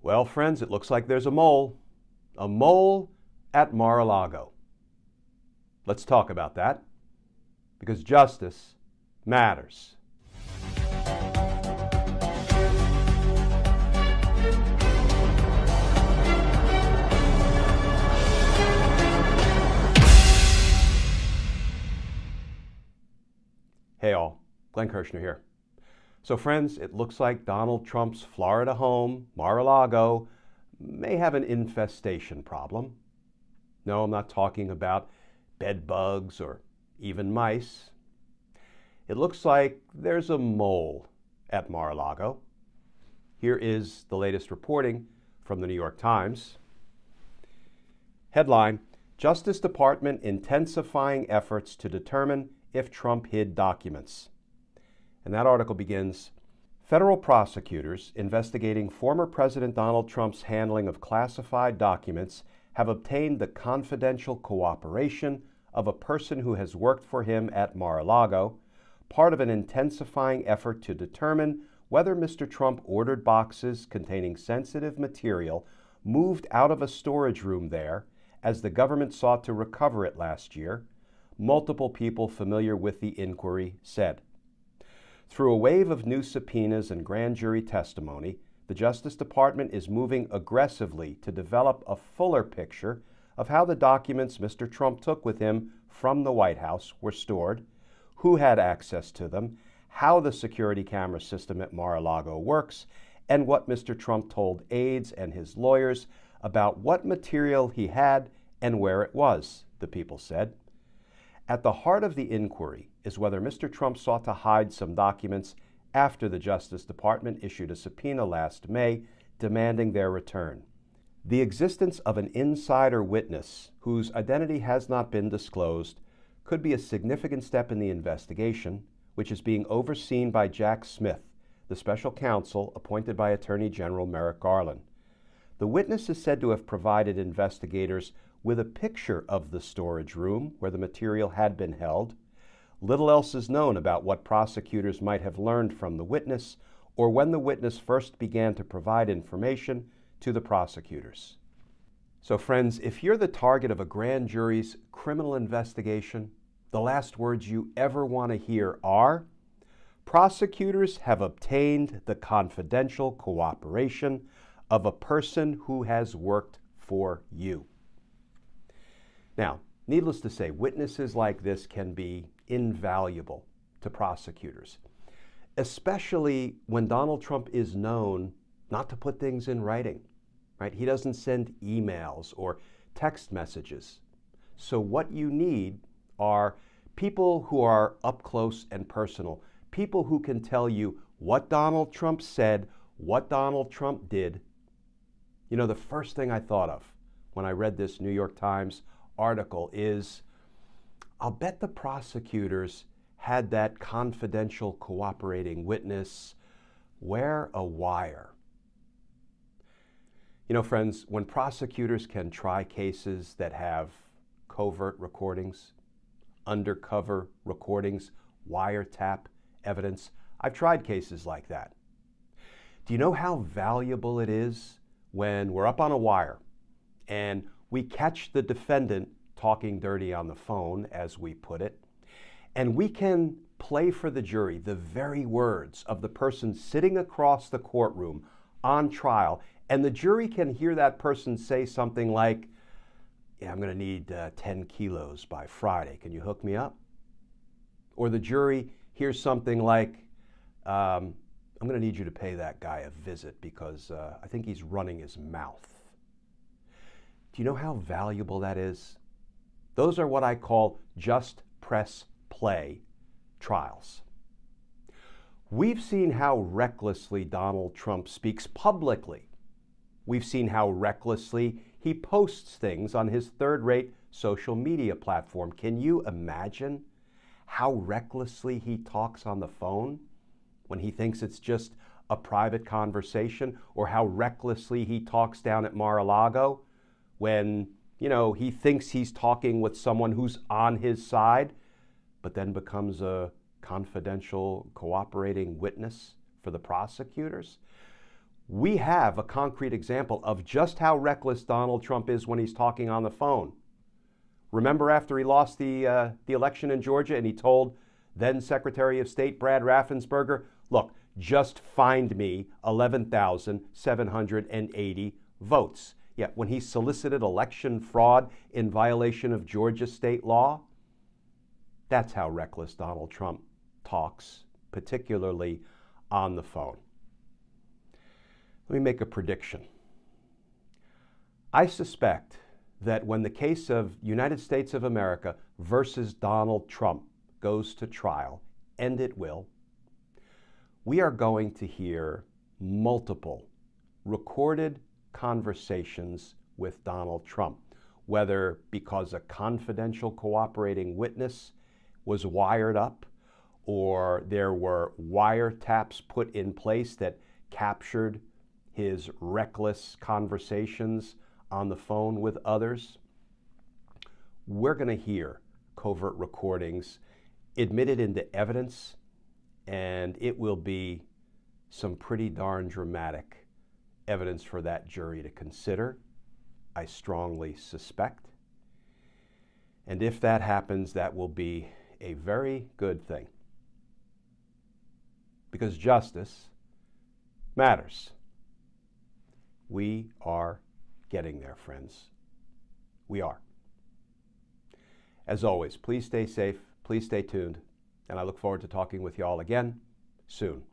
Well, friends, it looks like there's a mole at Mar-a-Lago. Let's talk about that, because justice matters. Hey all, Glenn Kirshner here. So friends, it looks like Donald Trump's Florida home, Mar-a-Lago, may have an infestation problem. No, I'm not talking about bed bugs or even mice. It looks like there's a mole at Mar-a-Lago. Here is the latest reporting from the New York Times. Headline: Justice Department intensifying efforts to determine if Trump hid documents. And that article begins, federal prosecutors investigating former President Donald Trump's handling of classified documents have obtained the confidential cooperation of a person who has worked for him at Mar-a-Lago, part of an intensifying effort to determine whether Mr. Trump ordered boxes containing sensitive material moved out of a storage room there as the government sought to recover it last year, multiple people familiar with the inquiry said. Through a wave of new subpoenas and grand jury testimony, the Justice Department is moving aggressively to develop a fuller picture of how the documents Mr. Trump took with him from the White House were stored, who had access to them, how the security camera system at Mar-a-Lago works, and what Mr. Trump told aides and his lawyers about what material he had and where it was, the people said. At the heart of the inquiry is whether Mr. Trump sought to hide some documents after the Justice Department issued a subpoena last May demanding their return. The existence of an insider witness whose identity has not been disclosed could be a significant step in the investigation, which is being overseen by Jack Smith, the special counsel appointed by Attorney General Merrick Garland. The witness is said to have provided investigators with a picture of the storage room where the material had been held. Little else is known about what prosecutors might have learned from the witness or when the witness first began to provide information to the prosecutors. So friends, if you're the target of a grand jury's criminal investigation, the last words you ever want to hear are, prosecutors have obtained the confidential cooperation of a person who has worked for you. Now, needless to say, witnesses like this can be invaluable to prosecutors, especially when Donald Trump is known not to put things in writing, right? He doesn't send emails or text messages. So what you need are people who are up close and personal, people who can tell you what Donald Trump said, what Donald Trump did. You know, the first thing I thought of when I read this New York Times article is, I'll bet the prosecutors had that confidential cooperating witness wear a wire. You know, friends, when prosecutors can try cases that have covert recordings, undercover recordings, wiretap evidence, I've tried cases like that. Do you know how valuable it is when we're up on a wire and we catch the defendant talking dirty on the phone, as we put it, and we can play for the jury the very words of the person sitting across the courtroom on trial, and the jury can hear that person say something like, yeah, I'm going to need 10 kilos by Friday. Can you hook me up? Or the jury hears something like, I'm going to need you to pay that guy a visit because I think he's running his mouth. Do you know how valuable that is? Those are what I call just press play trials. We've seen how recklessly Donald Trump speaks publicly. We've seen how recklessly he posts things on his third-rate social media platform. Can you imagine how recklessly he talks on the phone when he thinks it's just a private conversation, or how recklessly he talks down at Mar-a-Lago when, you know, he thinks he's talking with someone who's on his side, but then becomes a confidential cooperating witness for the prosecutors? We have a concrete example of just how reckless Donald Trump is when he's talking on the phone. Remember after he lost the election in Georgia and he told then Secretary of State Brad Raffensperger, look, just find me 11,780 votes. Yet when he solicited election fraud in violation of Georgia state law, that's how reckless Donald Trump talks, particularly on the phone. Let me make a prediction. I suspect that when the case of United States of America versus Donald Trump goes to trial, and it will, we are going to hear multiple recorded conversations with Donald Trump, whether because a confidential cooperating witness was wired up or there were wiretaps put in place that captured his reckless conversations on the phone with others. We're going to hear covert recordings admitted into evidence, and it will be some pretty darn dramatic evidence for that jury to consider, I strongly suspect. And if that happens, that will be a very good thing, because justice matters. We are getting there, friends. We are. As always, please stay safe, please stay tuned, and I look forward to talking with you all again soon.